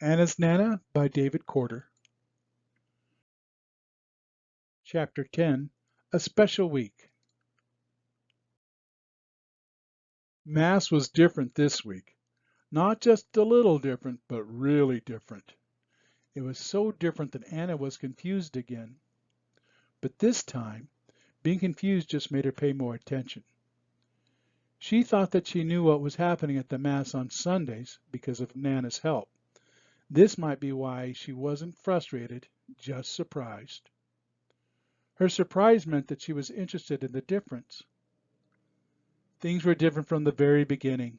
Anna's Nana by David Corder. Chapter 10, A Special Week. Mass was different this week. Not just a little different, but really different. It was so different that Anna was confused again. But this time, being confused just made her pay more attention. She thought that she knew what was happening at the Mass on Sundays because of Nana's help. This might be why she wasn't frustrated, just surprised. Her surprise meant that she was interested in the difference. Things were different from the very beginning.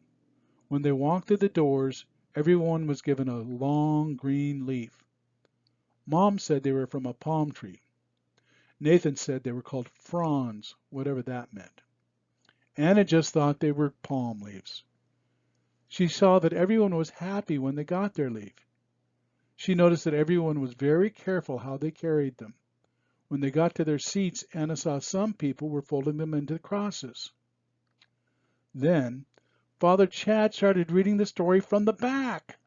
When they walked through the doors, everyone was given a long green leaf. Mom said they were from a palm tree. Nathan said they were called fronds, whatever that meant. Anna just thought they were palm leaves. She saw that everyone was happy when they got their leaf. She noticed that everyone was very careful how they carried them. When they got to their seats, Anna saw some people were folding them into crosses. Then Father Chad started reading the story from the back.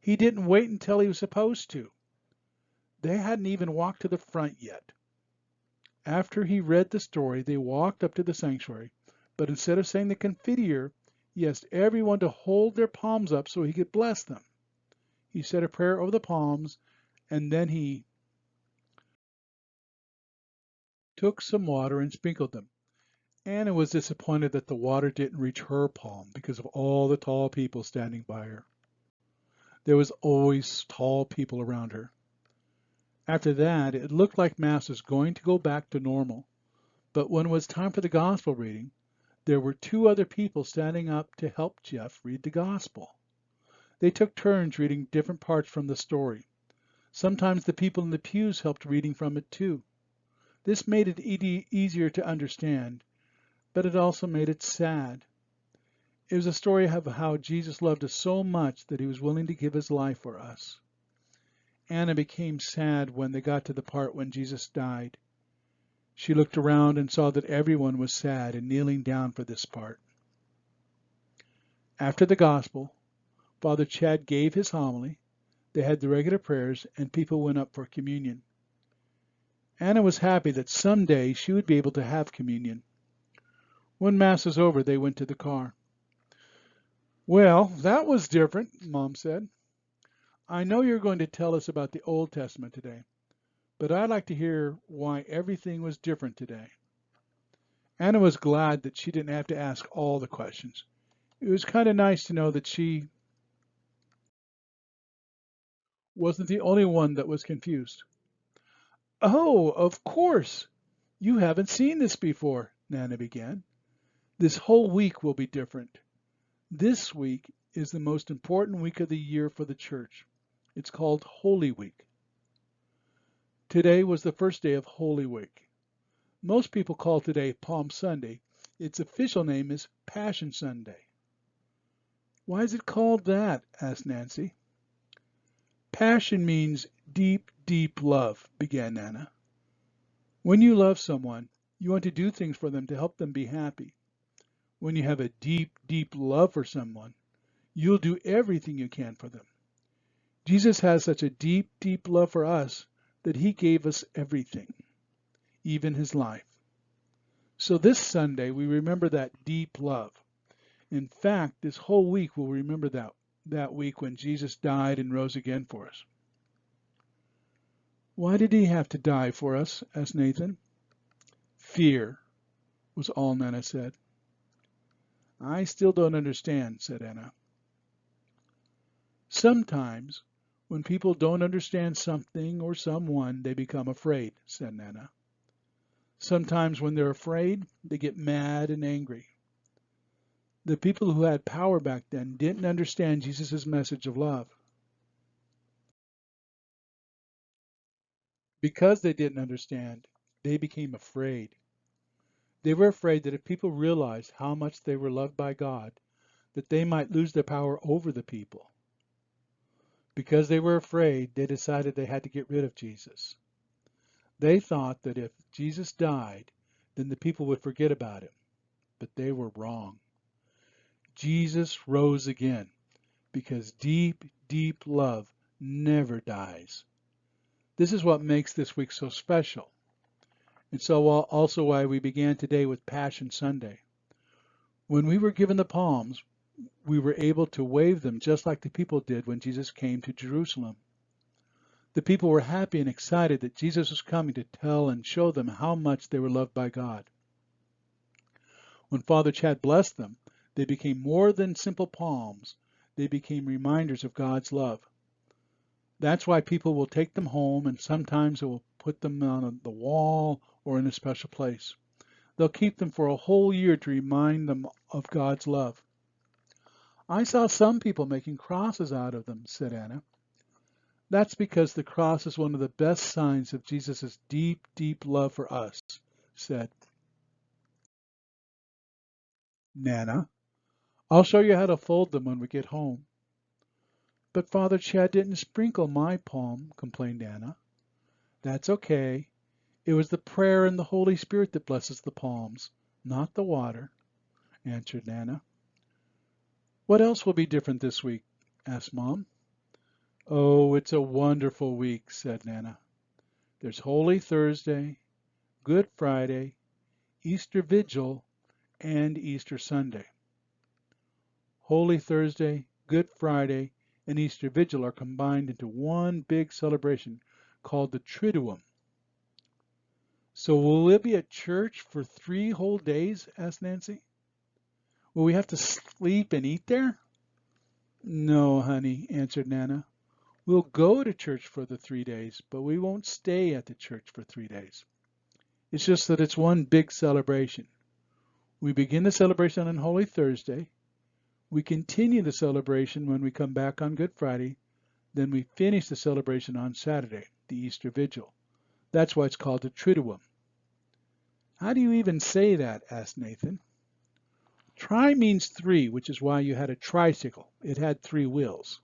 He didn't wait until he was supposed to. They hadn't even walked to the front yet. After he read the story, they walked up to the sanctuary, but instead of saying the Confiteor, he asked everyone to hold their palms up so he could bless them. He said a prayer over the palms, and then he took some water and sprinkled them. Anna was disappointed that the water didn't reach her palm because of all the tall people standing by her. There was always tall people around her. After that, it looked like Mass was going to go back to normal. But when it was time for the Gospel reading, there were two other people standing up to help Jeff read the Gospel. They took turns reading different parts from the story. Sometimes the people in the pews helped reading from it too. This made it easier to understand, but it also made it sad. It was a story of how Jesus loved us so much that he was willing to give his life for us. Anna became sad when they got to the part when Jesus died. She looked around and saw that everyone was sad and kneeling down for this part. After the gospel, Father Chad gave his homily, they had the regular prayers, and people went up for communion. Anna was happy that someday she would be able to have communion. When Mass was over, they went to the car. "Well, that was different," Mom said. "I know you're going to tell us about the Old Testament today, but I'd like to hear why everything was different today." Anna was glad that she didn't have to ask all the questions. It was kind of nice to know that she wasn't the only one that was confused. "Oh, of course. You haven't seen this before," Nana began. "This whole week will be different. This week is the most important week of the year for the church. It's called Holy Week. Today was the first day of Holy Week. Most people call today Palm Sunday. Its official name is Passion Sunday." "Why is it called that?" asked Nancy. "Passion means deep, deep love," began Nana. "When you love someone, you want to do things for them to help them be happy. When you have a deep, deep love for someone, you'll do everything you can for them. Jesus has such a deep, deep love for us that he gave us everything, even his life. So this Sunday, we remember that deep love. In fact, this whole week we'll remember that week when Jesus died and rose again for us." "Why did he have to die for us?" asked Nathan. "Fear," was all Nana said. "I still don't understand," said Anna. "Sometimes, when people don't understand something or someone, they become afraid," said Nana. "Sometimes when they're afraid, they get mad and angry. The people who had power back then didn't understand Jesus' message of love. Because they didn't understand, they became afraid. They were afraid that if people realized how much they were loved by God, that they might lose their power over the people. Because they were afraid, they decided they had to get rid of Jesus. They thought that if Jesus died, then the people would forget about him. But they were wrong. Jesus rose again because deep, deep love never dies. This is what makes this week so special. And so also why we began today with Passion Sunday. When we were given the palms, we were able to wave them just like the people did when Jesus came to Jerusalem. The people were happy and excited that Jesus was coming to tell and show them how much they were loved by God. When Father Chad blessed them, they became more than simple palms. They became reminders of God's love. That's why people will take them home, and sometimes they will put them on the wall or in a special place. They'll keep them for a whole year to remind them of God's love. I saw some people making crosses out of them, said Anna. That's because the cross is one of the best signs of Jesus' deep, deep love for us, said Nana. I'll show you how to fold them when we get home. But Father Chad didn't sprinkle my palm, complained Anna. That's okay. It was the prayer and the Holy Spirit that blesses the palms, not the water, answered Nana. What else will be different this week? Asked Mom. Oh, it's a wonderful week, said Nana. There's Holy Thursday, Good Friday, Easter Vigil, and Easter Sunday. Holy Thursday, Good Friday, and Easter Vigil are combined into one big celebration called the Triduum. So will we be at church for 3 whole days? Asked Nancy. Will we have to sleep and eat there? No, honey, answered Nana. We'll go to church for the 3 days, but we won't stay at the church for 3 days. It's just that it's one big celebration. We begin the celebration on Holy Thursday. We continue the celebration when we come back on Good Friday. Then we finish the celebration on Saturday, the Easter Vigil. That's why it's called the Triduum. How do you even say that? Asked Nathan. Tri means 3, which is why you had a tricycle. It had 3 wheels.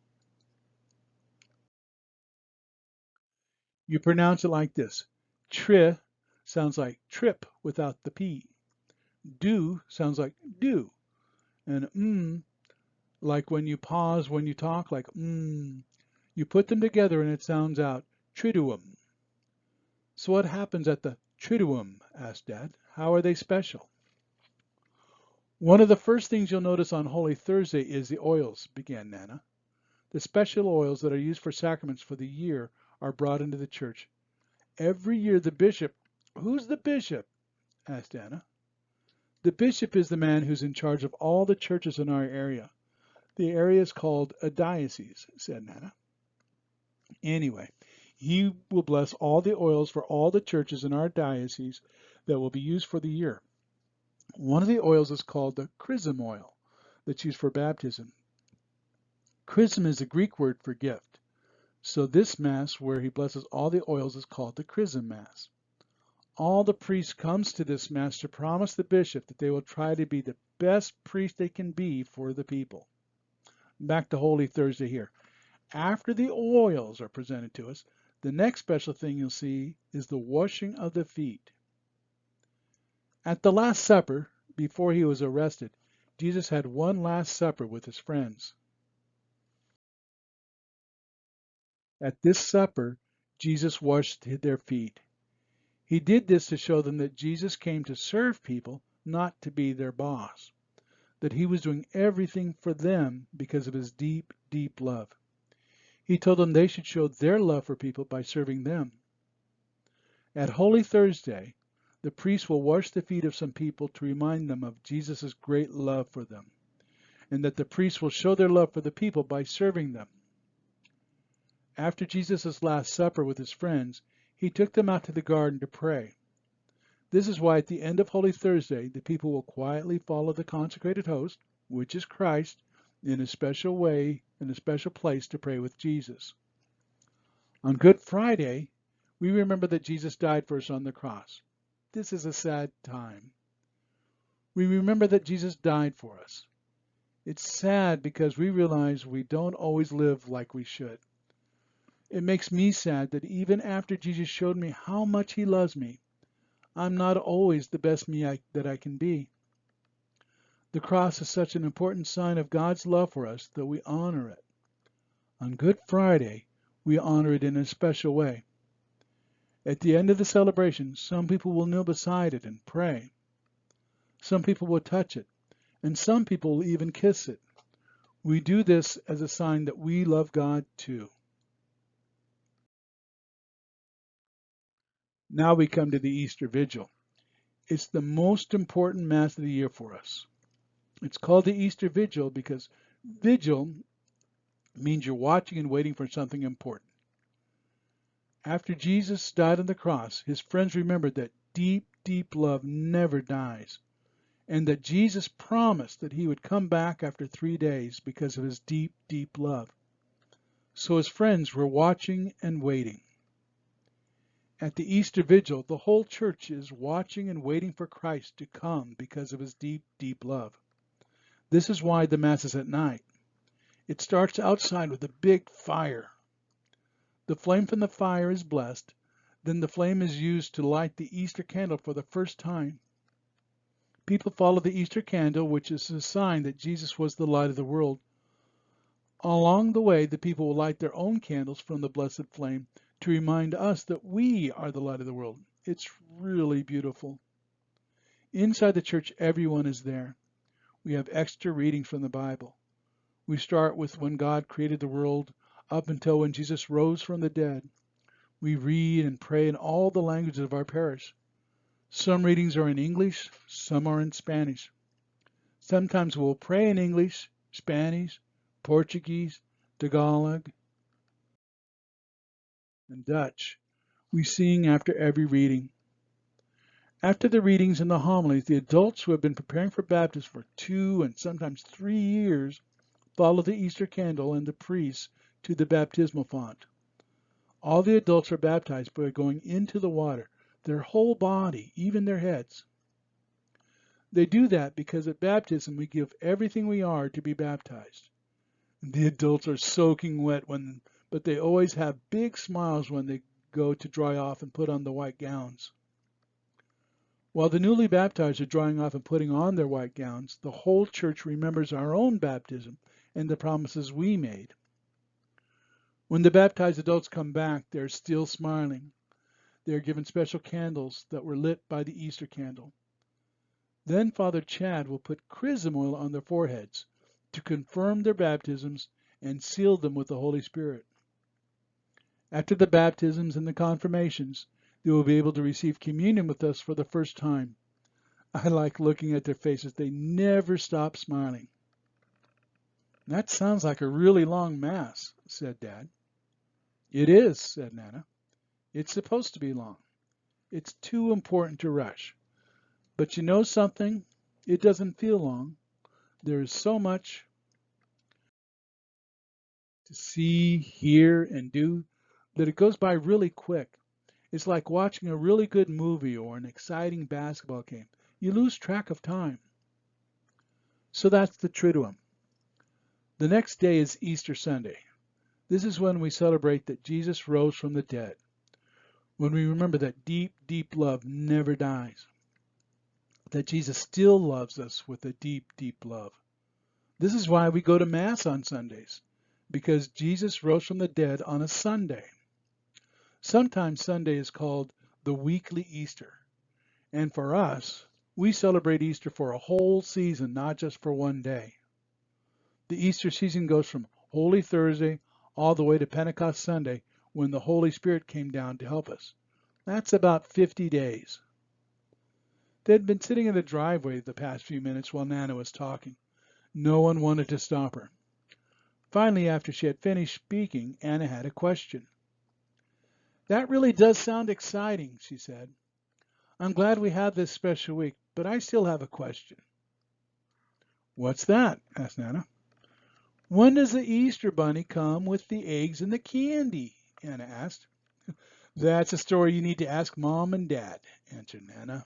You pronounce it like this. Tri sounds like trip without the P. Do sounds like do. And like when you pause when you talk, like You put them together and it sounds out Triduum. So what happens at the Triduum? Asked Dad. How are they special? One of the first things you'll notice on Holy Thursday is the oils, began Nana. The special oils that are used for sacraments for the year are brought into the church. Every year the bishop... Who's the bishop? Asked Anna. The bishop is the man who's in charge of all the churches in our area. The area is called a diocese, said Nana. Anyway, he will bless all the oils for all the churches in our diocese that will be used for the year. One of the oils is called the chrism oil that's used for baptism. Chrism is the Greek word for gift. So this Mass where he blesses all the oils is called the Chrism Mass. All the priests comes to this Mass to promise the bishop that they will try to be the best priest they can be for the people. Back to Holy Thursday here. After the oils are presented to us, the next special thing you'll see is the washing of the feet. At the Last Supper, before he was arrested, Jesus had one last supper with his friends. At this supper, Jesus washed their feet. He did this to show them that Jesus came to serve people, not to be their boss. That he was doing everything for them because of his deep, deep love. He told them they should show their love for people by serving them. At Holy Thursday, the priest will wash the feet of some people to remind them of Jesus' great love for them, and that the priest will show their love for the people by serving them. After Jesus' Last Supper with his friends, he took them out to the garden to pray. This is why at the end of Holy Thursday, the people will quietly follow the consecrated host, which is Christ, in a special way, in a special place to pray with Jesus. On Good Friday, we remember that Jesus died for us on the cross. This is a sad time. We remember that Jesus died for us. It's sad because we realize we don't always live like we should. It makes me sad that even after Jesus showed me how much he loves me, I'm not always the best me that I can be. The cross is such an important sign of God's love for us that we honor it. On Good Friday, we honor it in a special way. At the end of the celebration, some people will kneel beside it and pray. Some people will touch it, and some people will even kiss it. We do this as a sign that we love God too. Now we come to the Easter Vigil. It's the most important Mass of the year for us. It's called the Easter Vigil because vigil means you're watching and waiting for something important. After Jesus died on the cross, his friends remembered that deep, deep love never dies, and that Jesus promised that he would come back after 3 days because of his deep, deep love. So his friends were watching and waiting. At the Easter Vigil, the whole church is watching and waiting for Christ to come because of his deep, deep love. This is why the Mass is at night. It starts outside with a big fire. The flame from the fire is blessed. Then the flame is used to light the Easter candle for the first time. People follow the Easter candle, which is a sign that Jesus was the light of the world. Along the way, the people will light their own candles from the blessed flame to remind us that we are the light of the world. It's really beautiful. Inside the church, everyone is there. We have extra readings from the Bible. We start with when God created the world up until when Jesus rose from the dead. We read and pray in all the languages of our parish. Some readings are in English, some are in Spanish. Sometimes we'll pray in English, Spanish, Portuguese, Tagalog, and Dutch. We sing after every reading. After the readings and the homilies, the adults who have been preparing for baptism for 2 and sometimes 3 years follow the Easter candle and the priest to the baptismal font. All the adults are baptized by going into the water, their whole body, even their heads. They do that because at baptism we give everything we are to be baptized. The adults are soaking wet but they always have big smiles when they go to dry off and put on the white gowns. While the newly baptized are drying off and putting on their white gowns, the whole church remembers our own baptism and the promises we made. When the baptized adults come back, they're still smiling. They are given special candles that were lit by the Easter candle. Then Father Chad will put chrism oil on their foreheads to confirm their baptisms and seal them with the Holy Spirit. After the baptisms and the confirmations, they will be able to receive communion with us for the first time. I like looking at their faces. They never stop smiling. That sounds like a really long Mass, said Dad. It is, said Nana. It's supposed to be long. It's too important to rush. But you know something? It doesn't feel long. There is so much to see, hear, and do that it goes by really quick. It's like watching a really good movie or an exciting basketball game. You lose track of time. So that's the Triduum. The next day is Easter Sunday. This is when we celebrate that Jesus rose from the dead. When we remember that deep, deep love never dies. That Jesus still loves us with a deep, deep love. This is why we go to Mass on Sundays, because Jesus rose from the dead on a Sunday. Sometimes Sunday is called the weekly Easter. And for us, we celebrate Easter for a whole season, not just for one day. The Easter season goes from Holy Thursday all the way to Pentecost Sunday, when the Holy Spirit came down to help us. That's about 50 days. They had been sitting in the driveway the past few minutes while Nana was talking. No one wanted to stop her. Finally, after she had finished speaking, Anna had a question. That really does sound exciting, she said. I'm glad we have this special week, but I still have a question. What's that? Asked Nana. When does the Easter bunny come with the eggs and the candy? Anna asked. That's a story you need to ask Mom and Dad, answered Nana.